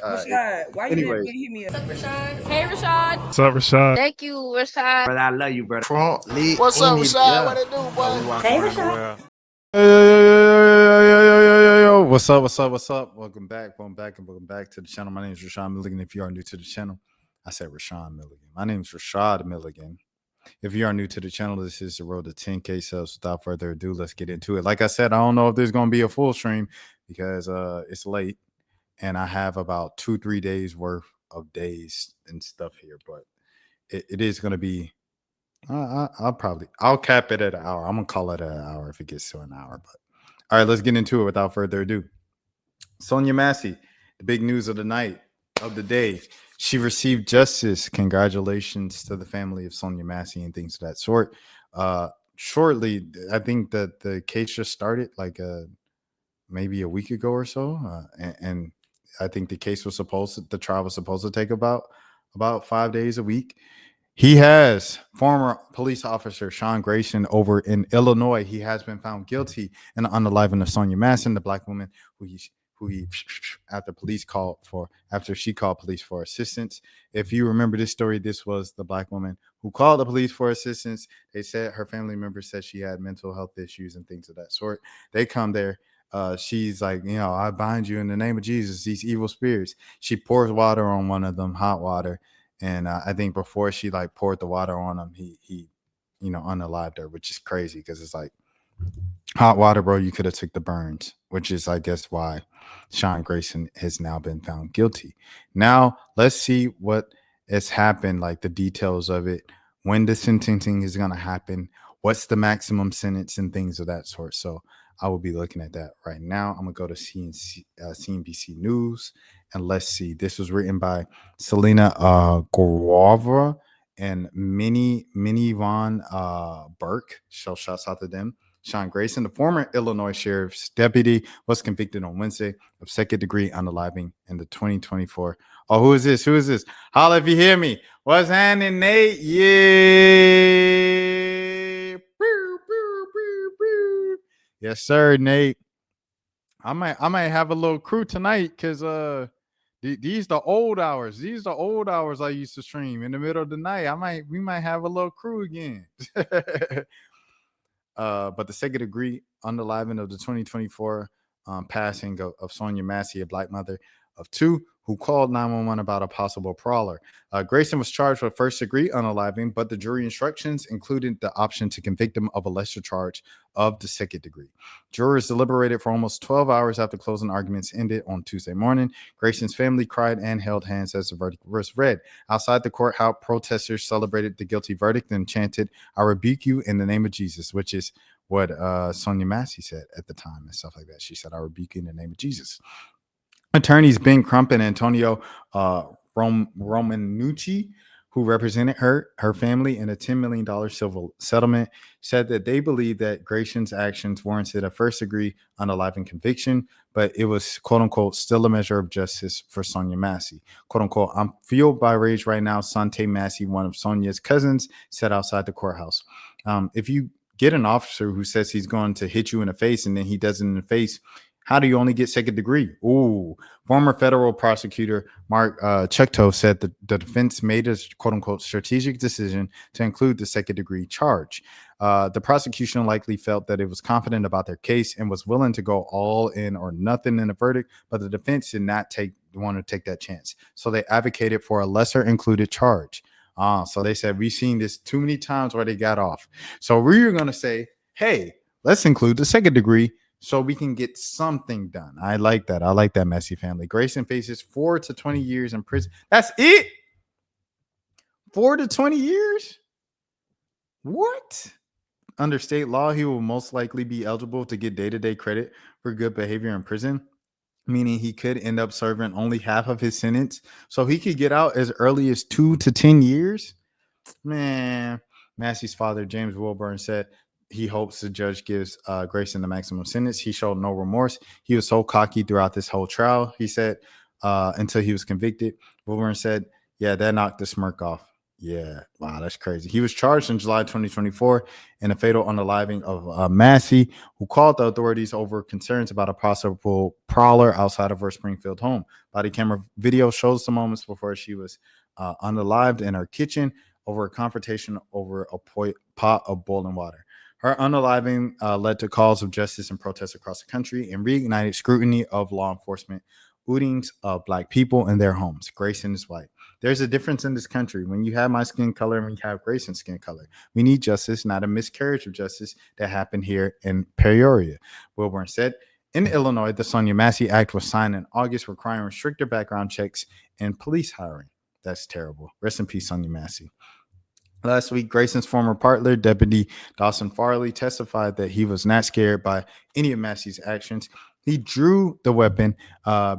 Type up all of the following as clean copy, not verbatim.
Rashad, why you didn't Anyways, hit me up? Hey, Rashad. What's up, Rashad? Thank you, Rashad. brother, I love you, brother. Trump lit. What's up, Rashad? Yeah. What it do, boy? Hey, Rashad. Yo. What's up? Welcome back to the channel. My name is Rashad Milligan. If you are new to the channel, I said Rashad Milligan. My name is Rashad Milligan. If you are new to the channel, this is the road to 10K subs. Without further ado, let's get into it. Like I said, I don't know if there's going to be a full stream because it's late and I have about 2-3 days worth of days and stuff here, but it is going to be I'll cap it at an hour. I'm gonna call it an hour if it gets to an hour. But all right, let's get into it without further ado. Sonya Massey, the big news of the night, of the day. She received justice. Congratulations to the family of Sonya Massey and things of that sort. Shortly, I think that the case just started like maybe a week ago or so, and I think the trial was supposed to take about 5 days a week. He has former police officer Sean Grayson over in Illinois. He has been found guilty in the unaliving of Sonya Massey, the black woman who he after she called police for assistance. If you remember this story, this was the black woman who called the police for assistance. They said her family members said she had mental health issues and things of that sort. They come there. She's like, I bind you in the name of Jesus, these evil spirits. She pours water on one of them, hot water. And I think before she poured the water on him, he unalived her, which is crazy because it's like hot water, bro. You could have took the burns, which is, I guess, why Sean Grayson has now been found guilty. Now let's see what has happened, like the details of it, when the sentencing is going to happen, what's the maximum sentence and things of that sort. So I will be looking at that right now. I'm going to go to CNBC News, and let's see. This was written by Selena Gorova and Minnie Von Burke. So shouts out to them. Sean Grayson, the former Illinois sheriff's deputy, was convicted on Wednesday of second-degree unaliving in the 2024. Oh, who is this? Holla if you hear me. What's happening, Nate? Yeah. Yes, sir, Nate. I might have a little crew tonight because these the old hours. These the old hours I used to stream in the middle of the night. We might have a little crew again. But the second degree unaliving of the 2024 passing of Sonya Massey, a black mother of two, who called 911 about a possible prowler. Grayson was charged with first degree unaliving, but the jury instructions included the option to convict him of a lesser charge of the second degree. Jurors deliberated for almost 12 hours after closing arguments ended on Tuesday morning. Grayson's family cried and held hands as the verdict was read. Outside the courthouse, protesters celebrated the guilty verdict and chanted, "I rebuke you in the name of Jesus," which is what Sonya Massey said at the time and stuff like that. She said, "I rebuke you in the name of Jesus." Attorneys Ben Crump and Antonio Romanucci, who represented her family in a $10 million civil settlement, said that they believe that Grayson's actions warranted a first-degree unaliving conviction, but it was, quote-unquote, still a measure of justice for Sonya Massey. Quote-unquote, "I'm fueled by rage right now," Sante Massey, one of Sonya's cousins, said outside the courthouse. If you get an officer who says he's going to hit you in the face and then he does it in the face, how do you only get second degree? Ooh. Former federal prosecutor Mark Chekto said that the defense made a quote-unquote strategic decision to include the second degree charge. The prosecution likely felt that it was confident about their case and was willing to go all in or nothing in the verdict, but the defense did not want to take that chance. So they advocated for a lesser included charge. So they said, we've seen this too many times where they got off. So we're going to say, hey, let's include the second degree so we can get something done. I like that. I like that, Massey family. Grayson faces 4 to 20 years in prison. That's it? 4 to 20 years? What? Under state law, he will most likely be eligible to get day-to-day credit for good behavior in prison, meaning he could end up serving only half of his sentence. So he could get out as early as 2 to 10 years? Man, Massey's father, James Wilburn, said he hopes the judge gives Grayson the maximum sentence. He showed no remorse. He was so cocky throughout this whole trial, he said, until he was convicted. Wilburn said, yeah, that knocked the smirk off. Yeah, wow, that's crazy. He was charged in July 2024 in a fatal unaliving of Massey, who called the authorities over concerns about a possible prowler outside of her Springfield home. Body camera video shows the moments before she was unalived in her kitchen over a confrontation over a pot of boiling water. Her unaliving led to calls of justice and protests across the country and reignited scrutiny of law enforcement outings of Black people in their homes. Grayson is white. There's a difference in this country. When you have my skin color and when you have Grayson's skin color, we need justice, not a miscarriage of justice that happened here in Peoria. Wilburn said. In Illinois, the Sonya Massey Act was signed in August, requiring stricter background checks and police hiring. That's terrible. Rest in peace, Sonya Massey. Last week, Grayson's former partner, Deputy Dawson Farley, testified that he was not scared by any of Massey's actions. He drew the weapon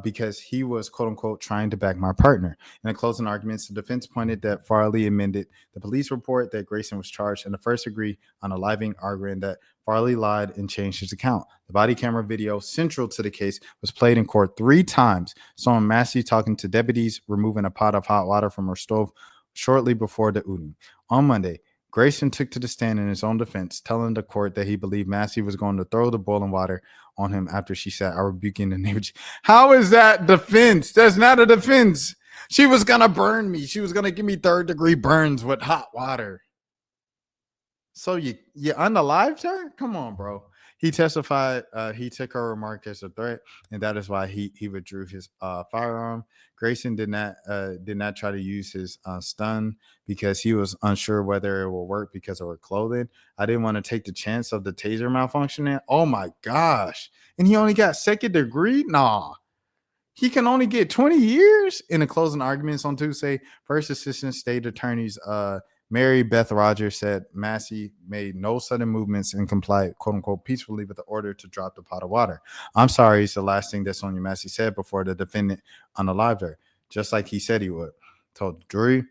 because he was, quote unquote, trying to back my partner. In the closing arguments, the defense pointed that Farley amended the police report that Grayson was charged in the first degree unaliving, arguing that Farley lied and changed his account. The body camera video central to the case was played in court 3 times, showing Massey talking to deputies, removing a pot of hot water from her stove shortly before the outing. On Monday, Grayson took to the stand in his own defense, telling the court that he believed Massey was going to throw the boiling water on him after she said, "I rebuke you in the name of Jesus." How is that defense? That's not a defense. She was going to burn me. She was going to give me 3rd-degree burns with hot water. So you unalived her? Come on, bro. He testified he took her remark as a threat, and that is why he withdrew his firearm. Grayson did not try to use his stun because he was unsure whether it will work because of her clothing. I didn't want to take the chance of the taser malfunctioning. Oh my gosh. And he only got 2nd degree? Nah. He can only get 20 years. In the closing arguments on Tuesday, First Assistant State Attorneys Mary Beth Rogers said Massey made no sudden movements and complied, quote unquote, peacefully with the order to drop the pot of water. "I'm sorry," is the last thing that Sonya Massey said before the defendant unalived her, just like he said he would. Told the jury,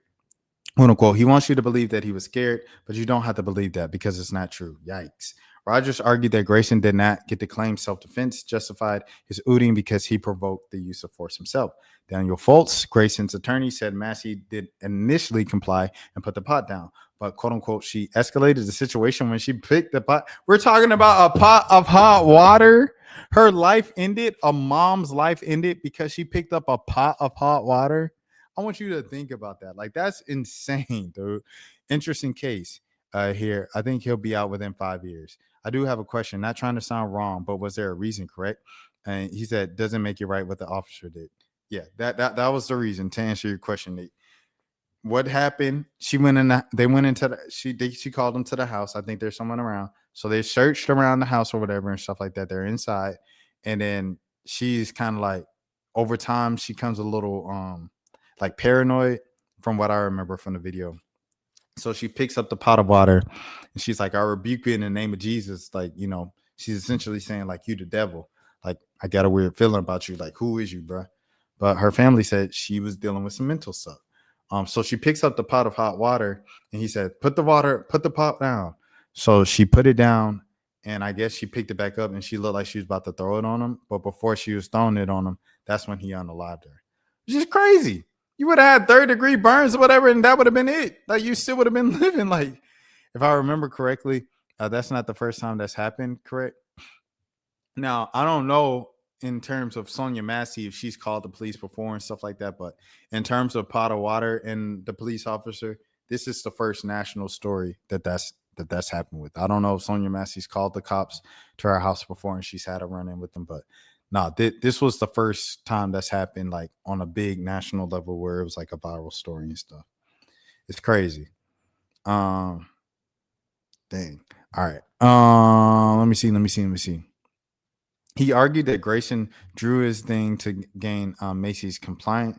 quote unquote, "He wants you to believe that he was scared, but you don't have to believe that because it's not true." Yikes. Rogers argued that Grayson did not get to claim self-defense, justified his outing because he provoked the use of force himself. Daniel Foltz, Grayson's attorney, said Massey did initially comply and put the pot down, but, quote unquote, she escalated the situation when she picked the pot. We're talking about a pot of hot water. Her life ended. A mom's life ended because she picked up a pot of hot water. I want you to think about that. Like, that's insane, dude. Interesting case here. I think he'll be out within 5 years. I do have a question, not trying to sound wrong, but was there a reason, correct? And he said, doesn't make it right what the officer did. Yeah, that was the reason, to answer your question, Nate. What happened? She went in. They went into the. She called them to the house. I think there's someone around. So they searched around the house or whatever and stuff like that. They're inside, and then she's kind of like, over time, she comes a little like paranoid, from what I remember from the video. So she picks up the pot of water and she's like, "I rebuke you in the name of Jesus." Like, she's essentially saying, like, "You the devil. Like, I got a weird feeling about you. Like, who is you, bro?" But her family said she was dealing with some mental stuff. So she picks up the pot of hot water and he said, put the pot down." So she put it down, and I guess she picked it back up and she looked like she was about to throw it on him. But before she was throwing it on him, that's when he unalived her. Which is crazy. You would have had 3rd-degree burns or whatever, and that would have been it. Like, you still would have been living. Like, if I remember correctly, that's not the first time that's happened, correct? Now, I don't know in terms of Sonya Massey if she's called the police before and stuff like that, but in terms of pot of water and the police officer, this is the first national story that's happened with. I don't know if Sonya Massey's called the cops to her house before and she's had a run in with them, but no, this was the first time that's happened, like, on a big national level where it was like a viral story and stuff. It's crazy. Dang. All right. Let me see. He argued that Grayson drew his thing to gain Massey's compliance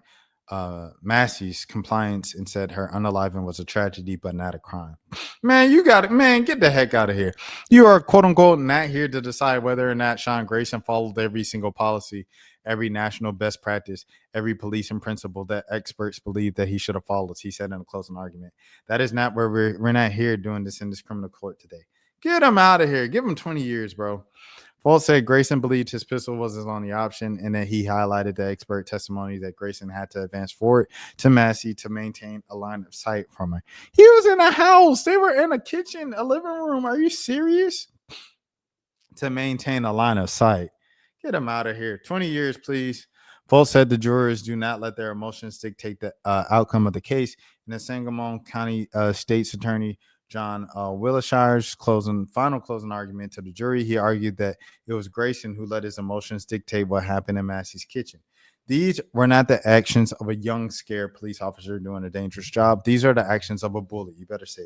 and said her unaliving was a tragedy but not a crime. Man, you got it. Man, get the heck out of here. You are, quote unquote, not here to decide whether or not Sean Grayson followed every single policy, every national best practice, every policing principle that experts believe that he should have followed, he said in a closing argument. That is not where we're not here doing this in this criminal court today. Get him out of here. Give him 20 years, bro. Fultz said Grayson believed his pistol was his only option, and that he highlighted the expert testimony that Grayson had to advance forward to Massey to maintain a line of sight from her. He was in a house. They were in a kitchen, a living room. Are you serious? To maintain a line of sight. Get him out of here. 20 years, please. Fultz said the jurors do not let their emotions dictate the outcome of the case. In the Sangamon County State's Attorney John Willishire's final closing argument to the jury, he argued that it was Grayson who let his emotions dictate what happened in Massey's kitchen. These were not the actions of a young, scared police officer doing a dangerous job. These are the actions of a bully. You better say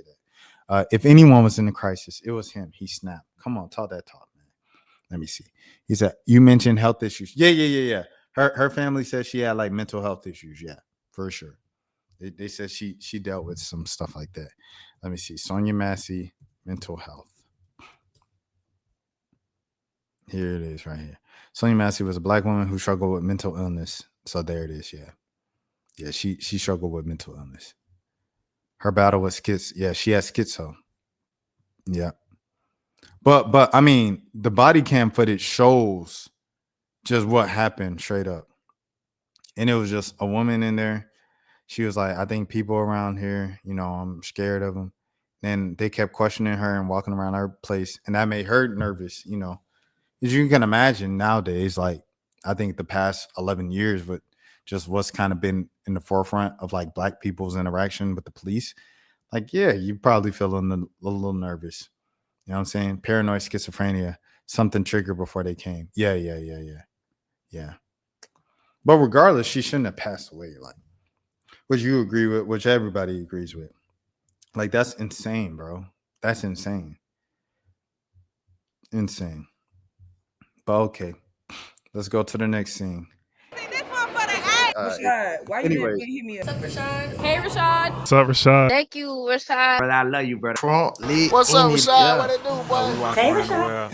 that. If anyone was in a crisis, it was him. He snapped. Come on, talk that talk, man. Let me see. He said, you mentioned health issues. Yeah. Her family said she had like mental health issues. Yeah, for sure. They said she dealt with some stuff like that. Let me see. Sonya Massey, mental health. Here it is right here. Sonya Massey was a black woman who struggled with mental illness. So there it is. Yeah, she struggled with mental illness. Her battle was schizo. Yeah, she has schizo. Yeah. But I mean, the body cam footage shows just what happened straight up. And it was just a woman in there. She was like, I think people around here, I'm scared of them. And they kept questioning her and walking around her place. And that made her nervous, As you can imagine nowadays, like, I think the past 11 years, but just what's kind of been in the forefront of like black people's interaction with the police. Like, yeah, you probably feel a little nervous. You know what I'm saying? Paranoid schizophrenia, something triggered before they came. Yeah. But regardless, she shouldn't have passed away. Like, which you agree with, which everybody agrees with. Like, that's insane, bro. That's insane. Insane. But okay, let's go to the next scene. Rashad, why you Anyways. didn't hit me up? What's up, Rashad? Hey, Rashad. What's up, Rashad? Thank you, Rashad. Brother, I love you, brother. What's up, Rashad? What it do, boy? Hey, Rashad.